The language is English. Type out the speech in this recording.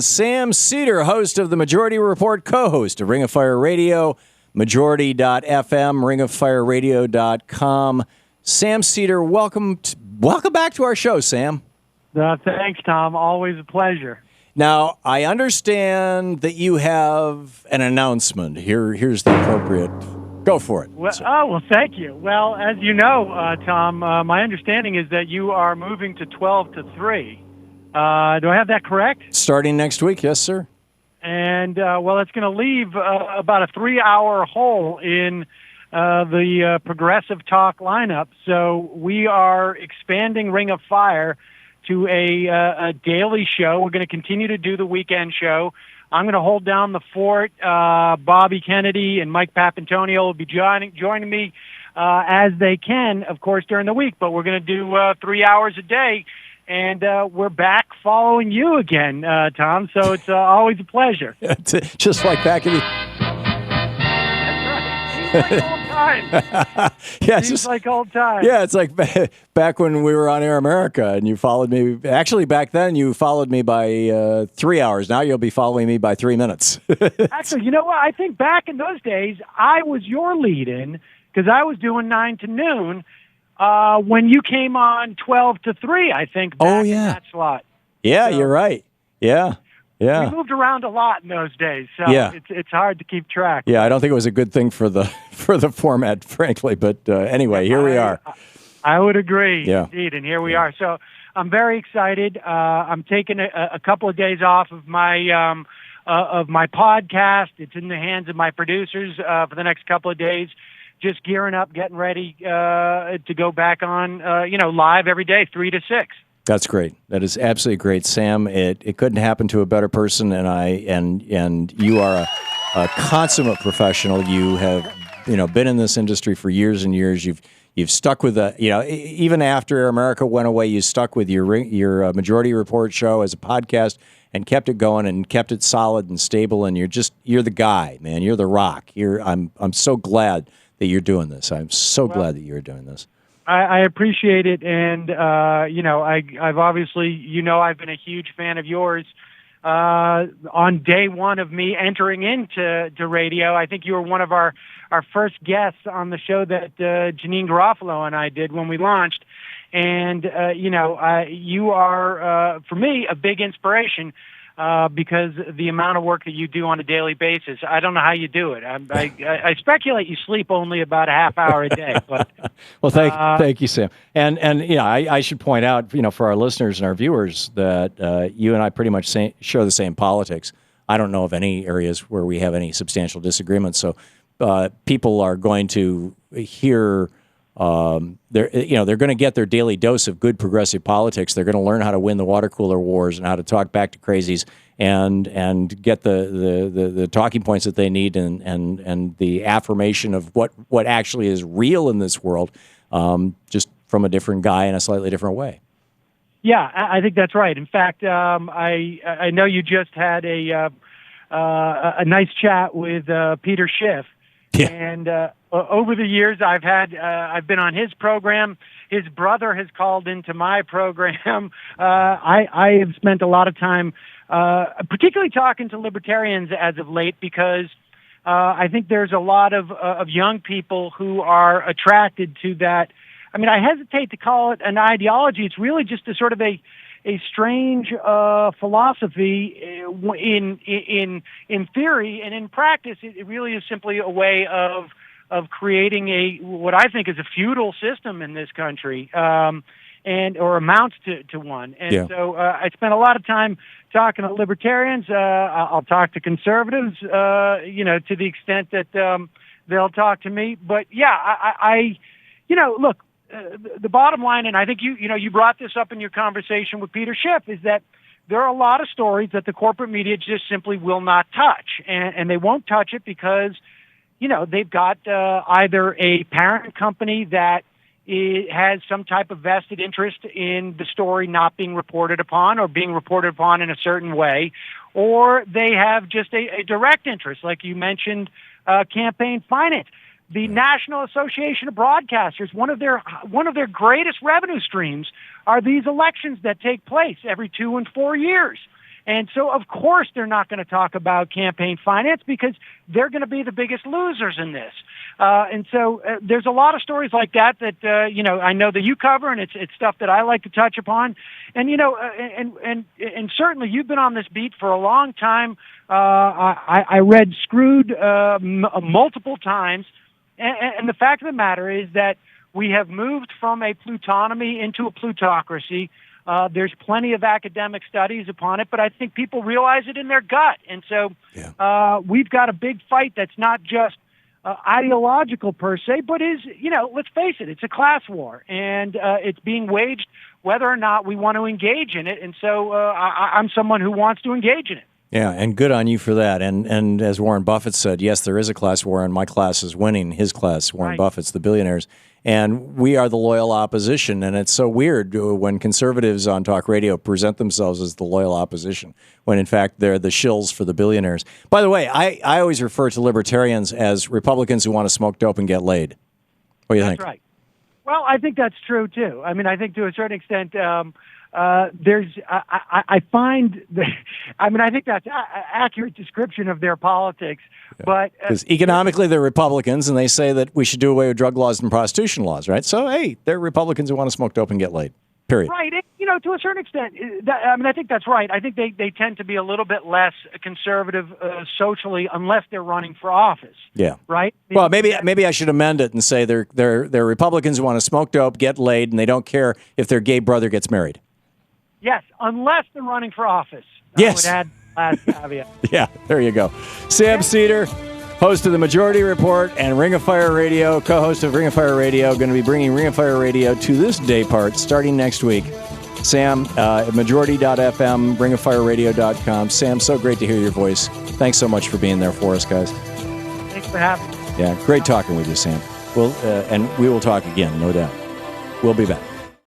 Sam Cedar, host of the Majority Report, co-host of Ring of Fire Radio, Majority.fm, ringofireradio.com. Sam Cedar, welcome back to our show, Sam. Thanks, Tom. Always a pleasure. Now, I understand that you have an announcement. Here's the appropriate. Go for it. Well, thank you. Well, as you know, Tom, my understanding is that you are moving to 12 to 3. Do I have that correct? Starting next week, yes, sir. And, well, it's going to leave about a 3-hour hole in the Progressive Talk lineup. So we are expanding Ring of Fire to a daily show. We're going to continue to do the weekend show. I'm going to hold down the fort. Bobby Kennedy and Mike Papantonio will be joining me as they can, of course, during the week. But we're going to do 3 hours a day, and we're back following you again, Tom. So it's always a pleasure. Just like back in the... That's right. Seems like old times. Yeah, Seems like old times. Yeah, it's like back when we were on Air America and you followed me. Actually, back then you followed me by 3 hours. Now you'll be following me by 3 minutes. Actually, you know what? I think back in those days, I was your lead-in because I was doing 9 to noon when you came on 12 to 3, I think, back in that slot. Yeah, so, you're right. Yeah. We moved around a lot in those days, so it's hard to keep track. Yeah, I don't think it was a good thing for the format, frankly. But anyway, here we are. I would agree, indeed, and here we are. So I'm very excited. I'm taking a couple of days off of my podcast. It's in the hands of my producers for the next couple of days. Just gearing up, getting ready to go back on, live every day, 3 to 6. That's great. That is absolutely great, Sam. It couldn't happen to a better person, and you are a consummate professional. You have been in this industry for years and years. You've stuck with even after Air America went away, you stuck with your Majority Report show as a podcast and kept it going and kept it solid and stable. And you're the guy, man. You're the rock. I'm so glad that you're doing this. I'm so glad that you're doing this. I appreciate it, and I've obviously, I've been a huge fan of yours on day one of me entering into radio. I think you were one of our first guests on the show that Janine Garofalo and I did when we launched, and you are for me a big inspiration. Because the amount of work that you do on a daily basis, I don't know how you do it. I speculate you sleep only about a half hour a day. But well, thank you, Sam. And I should point out, for our listeners and our viewers, that you and I pretty much share the same politics. I don't know of any areas where we have any substantial disagreements. So people are going to hear. They're going to get their daily dose of good progressive politics. They're going to learn how to win the water cooler wars and how to talk back to crazies and get the talking points that they need and the affirmation of what actually is real in this world, just from a different guy in a slightly different way. Yeah, I think that's right. In fact, I know you just had a nice chat with Peter Schiff. Yeah. And over the years, I've been on his program. His brother has called into my program. I have spent a lot of time, particularly talking to libertarians as of late, because I think there's a lot of young people who are attracted to that. I mean, I hesitate to call it an ideology. It's really just a sort of a strange philosophy in theory, and in practice, it really is simply a way of creating what I think is a feudal system in this country, or amounts to one. And so I spent a lot of time talking to libertarians. I'll talk to conservatives, to the extent that they'll talk to me. But I look. The bottom line, and I think you brought this up in your conversation with Peter Schiff, is that there are a lot of stories that the corporate media just simply will not touch, and they won't touch it because they've got either a parent company that has some type of vested interest in the story not being reported upon or being reported upon in a certain way, or they have just a direct interest, like you mentioned, campaign finance. The National Association of Broadcasters, one of their greatest revenue streams are these elections that take place every 2 and 4 years. And so, of course, they're not going to talk about campaign finance because they're going to be the biggest losers in this. And so there's a lot of stories like that I know that you cover, and it's stuff that I like to touch upon. And, and certainly you've been on this beat for a long time. I read Screwed multiple times. And the fact of the matter is that we have moved from a plutonomy into a plutocracy. There's plenty of academic studies upon it, but I think people realize it in their gut. And so we've got a big fight that's not just ideological per se, but is, let's face it, it's a class war. And it's being waged whether or not we want to engage in it. And so I'm someone who wants to engage in it. Yeah, and good on you for that. And as Warren Buffett said, yes, there is a class war, and my class is winning. His class, Warren Buffett's, the billionaires. And we are the loyal opposition. And it's so weird when conservatives on talk radio present themselves as the loyal opposition, when in fact they're the shills for the billionaires. By the way, I always refer to libertarians as Republicans who want to smoke dope and get laid. What do you think? That's right. Well, I think that's true, too. I mean, I think to a certain extent, I think that's an accurate description of their politics. Yeah. But because economically they're Republicans, and they say that we should do away with drug laws and prostitution laws, right? So, hey, they're Republicans who want to smoke dope and get laid, period. Right. To a certain extent, I think that's right. I think they tend to be a little bit less conservative socially unless they're running for office. Yeah. Right? Well, maybe I should amend it and say they're Republicans who want to smoke dope, get laid, and they don't care if their gay brother gets married. Yes, unless they're running for office. Yes. I would add last caveat. Yeah, there you go. Sam Cedar, host of The Majority Report and Ring of Fire Radio, co-host of Ring of Fire Radio, going to be bringing Ring of Fire Radio to this day part starting next week. Sam, majority.fm, ringofireradio.com. Sam, so great to hear your voice. Thanks so much for being there for us, guys. Thanks for having me. Yeah, great talking with you, Sam. And we will talk again, no doubt. We'll be back.